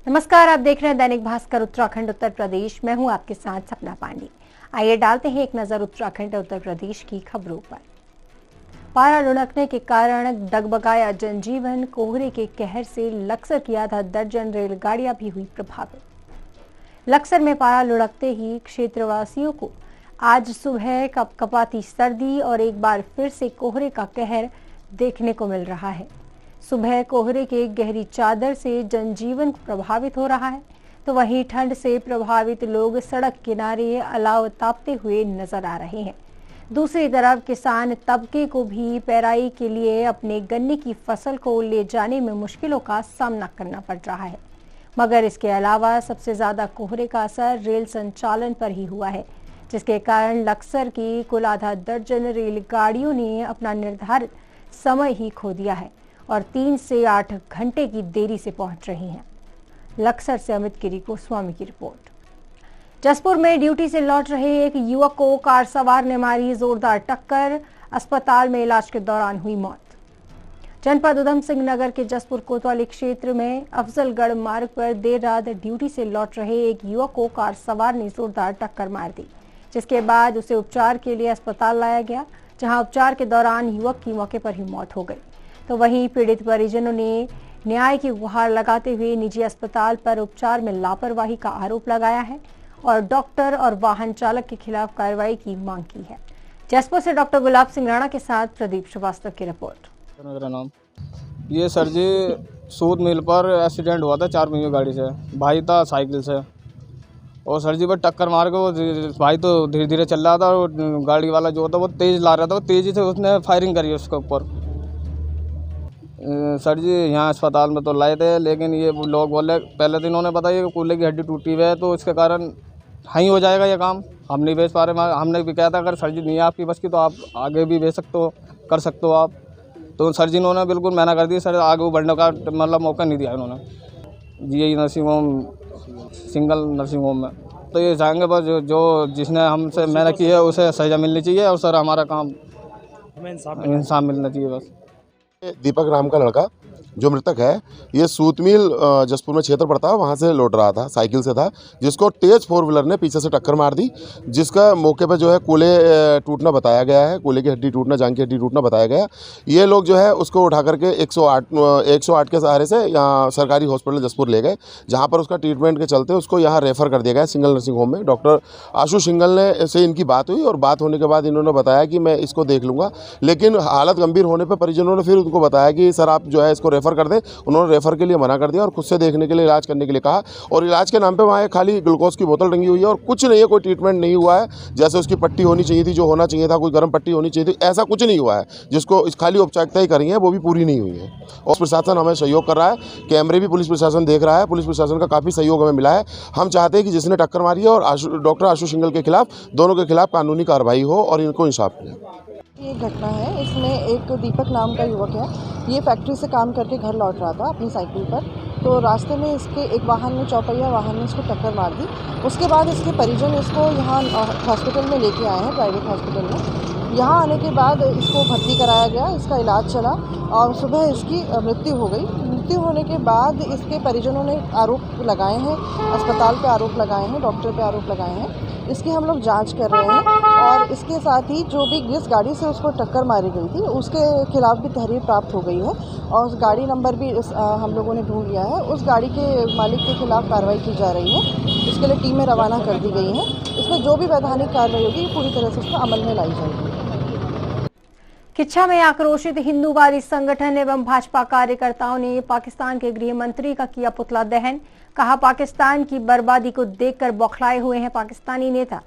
नमस्कार, आप देख रहे हैं दैनिक भास्कर उत्तराखंड उत्तर प्रदेश। मैं हूं आपके साथ सपना पांडे। आइए डालते हैं एक नजर उत्तराखंड उत्तर प्रदेश की खबरों पर। पारा लुढ़कने के कारण डगमगाया जनजीवन। कोहरे के कहर से लक्सर की आधा दर्जन रेलगाड़ियां भी हुई प्रभावित। लक्सर में पारा लुढ़कते ही क्षेत्रवासियों को आज सुबह कपकपाती सर्दी और एक बार फिर से कोहरे का कहर देखने को मिल रहा है। सुबह कोहरे के गहरी चादर से जनजीवन प्रभावित हो रहा है, तो वहीं ठंड से प्रभावित लोग सड़क किनारे अलाव तापते हुए नजर आ रहे हैं। दूसरी तरफ किसान तबके को भी पेराई के लिए अपने गन्ने की फसल को ले जाने में मुश्किलों का सामना करना पड़ रहा है। मगर इसके अलावा सबसे ज्यादा कोहरे का असर रेल संचालन पर ही हुआ है, जिसके कारण लक्सर की कुल आधा दर्जन रेलगाड़ियों ने अपना निर्धारित समय ही खो दिया है और 3 से 8 घंटे की देरी से पहुंच रही हैं। लक्सर से अमित गिरी गोस्वामी की रिपोर्ट। जसपुर में ड्यूटी से लौट रहे एक युवक को कार सवार ने मारी जोरदार टक्कर। अस्पताल में इलाज के दौरान हुई मौत। जनपद उधम सिंह नगर के जसपुर कोतवाली क्षेत्र में अफजलगढ़ मार्ग पर देर रात ड्यूटी से लौट रहे एक युवक को कार सवार ने जोरदार टक्कर मार दी, जिसके बाद उसे उपचार के लिए अस्पताल लाया गया, जहां उपचार के दौरान युवक की मौके पर ही मौत हो गई। तो वहीं पीड़ित परिजनों ने न्याय की गुहार लगाते हुए निजी अस्पताल पर उपचार में लापरवाही का आरोप लगाया है और डॉक्टर और वाहन चालक के खिलाफ कार्रवाई की मांग की है। जसपुर से डॉक्टर गुलाब सिंह राणा के साथ प्रदीप श्रीवास्तव की रिपोर्ट। मेरा नाम ये सर जी सूद मिल पर एक्सीडेंट हुआ था 4 पहियों गाड़ी से। भाई था साइकिल से और सर जी पर टक्कर मार के वो भाई तो धीरे धीरे चल रहा था और गाड़ी वाला जो था वो तेज ला रहा था, वो तेजी से उसने फायरिंग करी उसके ऊपर। सर जी यहाँ अस्पताल में तो लाए थे, लेकिन ये लोग बोले पहले दिन उन्होंने बताया कि कूल्हे की हड्डी टूटी हुई है, तो इसके कारण ही हो जाएगा ये काम, हम नहीं बेच पा रहे। हमने भी कहा था अगर सर जी नहीं है आपकी बस की तो आप आगे भी बेच सकते हो, कर सकते हो आप। तो सर जी ने बिल्कुल मना कर दिया, सर आगे बढ़ने का मतलब मौका नहीं दिया उन्होंने। जी nursing home, single nursing home में तो ये चाहेंगे बस जो जिसने हमसे मेहनत की है उसे सजा मिलनी चाहिए और सर हमारा काम इंसाफ मिलना चाहिए बस। दीपक नाम का लड़का जो मृतक है, ये सूत मिल जसपुर में क्षेत्र पड़ता है, वहाँ से लौट रहा था, साइकिल से था, जिसको तेज 4 व्हीलर ने पीछे से टक्कर मार दी, जिसका मौके पर जो है कूल्हे टूटना बताया गया है, कूल्हे की हड्डी टूटना, जांघ की हड्डी टूटना बताया गया। ये लोग जो है उसको उठा करके 108 के सहारे से यहाँ सरकारी हॉस्पिटल जसपुर ले गए, जहाँ पर उसका ट्रीटमेंट के चलते उसको यहाँ रेफर कर दिया गया सिंगल नर्सिंग होम में। डॉक्टर आशु सिंगल ने से इनकी बात हुई और बात होने के बाद इन्होंने बताया कि मैं इसको देख लूँगा, लेकिन हालत गंभीर होने पर परिजनों ने फिर उनको बताया कि सर आप जो है इसको रेफ़र कर दें। उन्होंने रेफ़र के लिए मना कर दिया और खुद से देखने के लिए, इलाज करने के लिए कहा, और इलाज के नाम पे वहाँ खाली ग्लूकोज की बोतल टंगी हुई है और कुछ नहीं है, कोई ट्रीटमेंट नहीं हुआ है। जैसे उसकी पट्टी होनी चाहिए थी, जो होना चाहिए था, कोई गर्म पट्टी होनी चाहिए थी, ऐसा कुछ नहीं हुआ है। जिसको इस खाली औपचारिकताएं करी हैं वो भी पूरी नहीं हुई है। और प्रशासन हमें सहयोग कर रहा है, कैमरे भी पुलिस प्रशासन देख रहा है, पुलिस प्रशासन का काफ़ी सहयोग हमें मिला है। हम चाहते हैं कि जिसने टक्कर मारी है और डॉक्टर आशु सिंगल के खिलाफ, दोनों के खिलाफ कानूनी कार्रवाई हो और इनको इंसाफ मिले। ये घटना है, इसमें एक दीपक नाम का युवक है, ये फैक्ट्री से काम करके घर लौट रहा था अपनी साइकिल पर, तो रास्ते में इसके एक वाहन में, चौपहिया वाहन ने इसको टक्कर मार दी। उसके बाद इसके परिजन इसको यहाँ हॉस्पिटल में लेके आए हैं, प्राइवेट हॉस्पिटल में। यहाँ आने के बाद इसको भर्ती कराया गया, इसका इलाज चला और सुबह इसकी मृत्यु हो गई। मृत्यु होने के बाद इसके परिजनों ने आरोप लगाए हैं, अस्पताल पे आरोप लगाए हैं, डॉक्टर पे आरोप लगाए हैं। इसकी हम लोग जांच कर रहे हैं और इसके साथ ही जो भी जिस गाड़ी से उसको टक्कर मारी गई थी उसके खिलाफ भी तहरीर प्राप्त हो गई है और उस गाड़ी नंबर भी हम लोगों ने ढूंढ लिया है। उस गाड़ी के मालिक के खिलाफ कार्रवाई की जा रही है, इसके लिए टीमें रवाना कर दी गई हैं। इसमें जो भी वैधानिक कार्रवाई होगी पूरी तरह से उसको अमल में लाई जाएगी। किच्छा में आक्रोशित हिंदूवादी संगठन एवं भाजपा कार्यकर्ताओं ने पाकिस्तान के गृह मंत्री का किया पुतला दहन। कहा पाकिस्तान की बर्बादी को देखकर बौखलाए हुए हैं पाकिस्तानी नेता।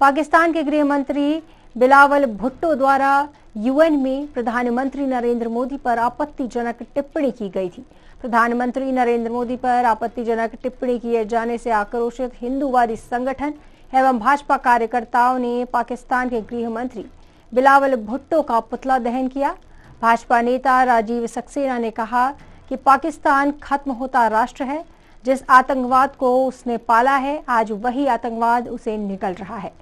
पाकिस्तान के गृह मंत्री बिलावल भुट्टो द्वारा यूएन में प्रधानमंत्री नरेंद्र मोदी पर आपत्तिजनक टिप्पणी की गई थी। प्रधानमंत्री नरेंद्र मोदी पर आपत्तिजनक टिप्पणी किए जाने से आक्रोशित हिंदूवादी संगठन एवं भाजपा कार्यकर्ताओं ने पाकिस्तान के गृह मंत्री बिलावल भुट्टो का पुतला दहन किया। भाजपा नेता राजीव सक्सेना ने कहा कि पाकिस्तान खत्म होता राष्ट्र है, जिस आतंकवाद को उसने पाला है आज वही आतंकवाद उसे निकल रहा है।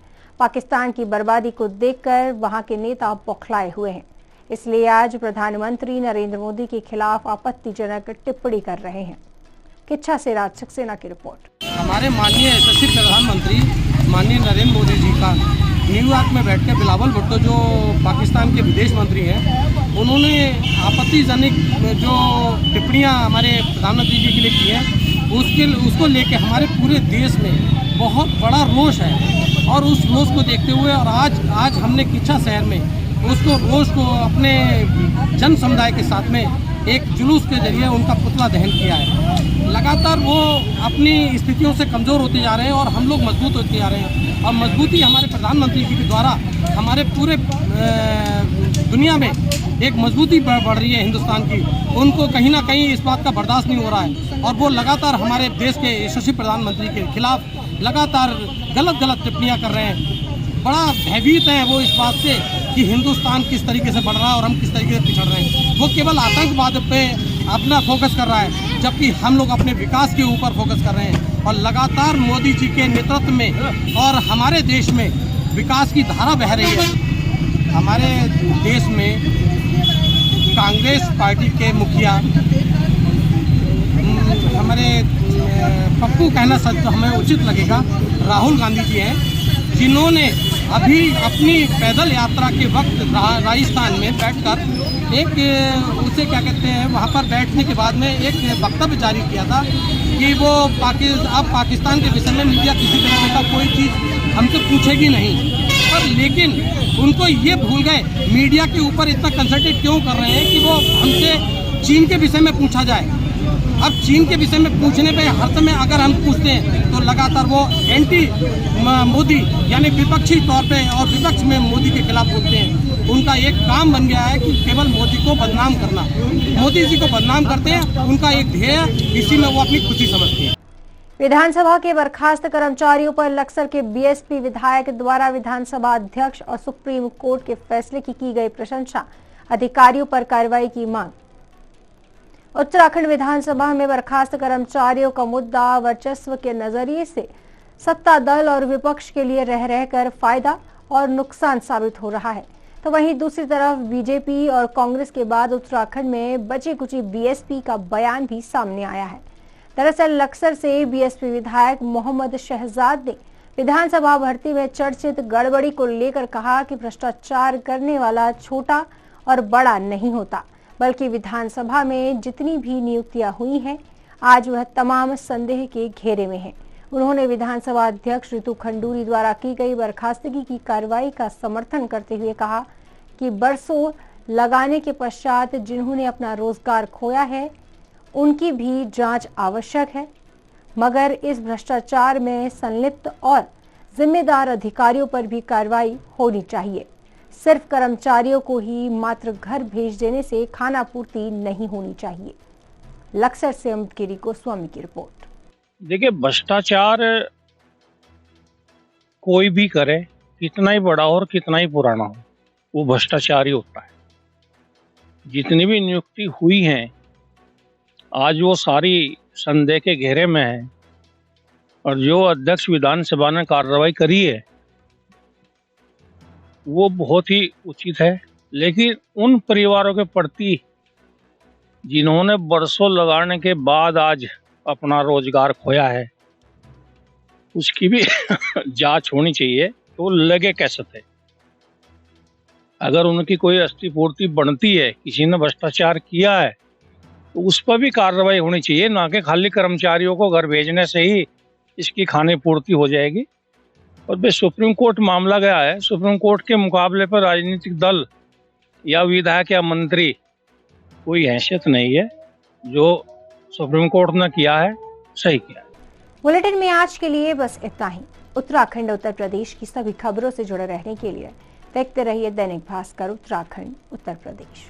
पाकिस्तान की बर्बादी को देखकर वहां के नेता बौखलाए हुए हैं, इसलिए आज प्रधानमंत्री नरेंद्र मोदी के खिलाफ आपत्तिजनक टिप्पणी कर रहे हैं। किच्छा से राज सक्सेना की रिपोर्ट। हमारे माननीय यशस्वी प्रधानमंत्री माननीय नरेंद्र मोदी जी का न्यूयॉर्क में बैठकर बिलावल भुट्टो जो पाकिस्तान के विदेश मंत्री हैं, उन्होंने आपत्तिजनक जो टिप्पणियां हमारे प्रधानमंत्री जी के लिए की हैं, उसको लेके हमारे पूरे देश में बहुत बड़ा रोष है। और उस रोष को देखते हुए और आज हमने किच्छा शहर में उसको रोष को अपने जन समुदाय के साथ में एक जुलूस के जरिए उनका पुतला दहन किया है। लगातार वो अपनी स्थितियों से कमज़ोर होते जा रहे हैं और हम लोग मजबूत होते जा रहे हैं। और मजबूती हमारे प्रधानमंत्री जी के द्वारा हमारे पूरे दुनिया में एक मजबूती बढ़ रही है हिंदुस्तान की। उनको कहीं ना कहीं इस बात का बर्दाश्त नहीं हो रहा है और वो लगातार हमारे देश के यशस्वी प्रधानमंत्री के खिलाफ लगातार गलत टिप्पणियाँ कर रहे हैं। बड़ा भयभीत है वो इस बात से कि हिंदुस्तान किस तरीके से बढ़ रहा है और हम किस तरीके से पिछड़ रहे हैं। वो केवल आतंकवाद पे अपना फोकस कर रहा है, जबकि हम लोग अपने विकास के ऊपर फोकस कर रहे हैं। और लगातार मोदी जी के नेतृत्व में और हमारे देश में विकास की धारा बह रही है। हमारे देश में कांग्रेस पार्टी के मुखिया हमारे पप्पू कहना सच हमें उचित लगेगा, राहुल गांधी जी हैं, जिन्होंने अभी अपनी पैदल यात्रा के वक्त राजस्थान में बैठकर एक उसे क्या कहते हैं वहाँ पर बैठने के बाद में एक वक्तव्य जारी किया था कि वो अब पाकिस्तान के विषय में मीडिया किसी तरह का कोई चीज़ हमसे पूछेगी नहीं। और लेकिन उनको ये भूल गए, मीडिया के ऊपर इतना कंसंट्रेट क्यों कर रहे हैं कि वो हमसे चीन के विषय में पूछा जाए। अब चीन के विषय में पूछने पे हर समय अगर हम पूछते हैं तो लगातार वो एंटी मोदी यानी विपक्षी तौर पे और विपक्ष में मोदी के खिलाफ बोलते हैं। उनका एक काम बन गया है कि केवल मोदी को बदनाम करना। मोदी जी को बदनाम करते हैं, उनका एक ध्येय, इसी में वो अपनी खुशी समझते हैं। विधानसभा के बर्खास्त कर्मचारियों पर लक्सर के बीएसपी विधायक द्वारा विधानसभा अध्यक्ष और सुप्रीम कोर्ट के फैसले की गई प्रशंसा, अधिकारियों पर कार्रवाई की मांग। उत्तराखंड विधानसभा में बर्खास्त कर्मचारियों का मुद्दा वर्चस्व के नजरिए से सत्ता दल और विपक्ष के लिए रह रहकर फायदा और नुकसान साबित हो रहा है, तो वहीं दूसरी तरफ बीजेपी और कांग्रेस के बाद उत्तराखंड में बची कुची बीएसपी का बयान भी सामने आया है। दरअसल लक्सर से बीएसपी विधायक मोहम्मद शहजाद ने विधानसभा भर्ती में चर्चित गड़बड़ी को लेकर कहा कि भ्रष्टाचार करने वाला छोटा और बड़ा नहीं होता, बल्कि विधानसभा में जितनी भी नियुक्तियां हुई हैं आज वह तमाम संदेह के घेरे में है। उन्होंने विधानसभा अध्यक्ष ऋतु खंडूरी द्वारा की गई बर्खास्तगी की कार्रवाई का समर्थन करते हुए कहा कि बरसों लगाने के पश्चात जिन्होंने अपना रोजगार खोया है उनकी भी जांच आवश्यक है, मगर इस भ्रष्टाचार में संलिप्त और जिम्मेदार अधिकारियों पर भी कार्रवाई होनी चाहिए। सिर्फ कर्मचारियों को ही मात्र घर भेज देने से खाना पूर्ति नहीं होनी चाहिए। लक्सर से अमित गिरी गोस्वामी की रिपोर्ट। देखिए, भ्रष्टाचार कोई भी करे, कितना ही बड़ा हो और कितना ही पुराना हो, वो भ्रष्टाचार ही होता है। जितनी भी नियुक्ति हुई हैं आज वो सारी संदेह के घेरे में है और जो अध्यक्ष विधानसभा ने कार्रवाई करी है वो बहुत ही उचित है। लेकिन उन परिवारों के प्रति जिन्होंने बरसों लगाने के बाद आज अपना रोजगार खोया है उसकी भी जांच होनी चाहिए। तो लगे कैसे थे, अगर उनकी कोई क्षतिपूर्ति बनती है, किसी ने भ्रष्टाचार किया है तो उस पर भी कार्रवाई होनी चाहिए, ना कि खाली कर्मचारियों को घर भेजने से ही इसकी खाने पूर्ति हो जाएगी। और भाई सुप्रीम कोर्ट मामला गया है, सुप्रीम कोर्ट के मुकाबले पर राजनीतिक दल या विधायक या मंत्री कोई हैसियत नहीं है। जो सुप्रीम कोर्ट ने किया है सही किया है। बुलेटिन में आज के लिए बस इतना ही। उत्तराखंड उत्तर प्रदेश की सभी खबरों से जुड़े रहने के लिए देखते रहिए दैनिक भास्कर उत्तराखंड उत्तर प्रदेश।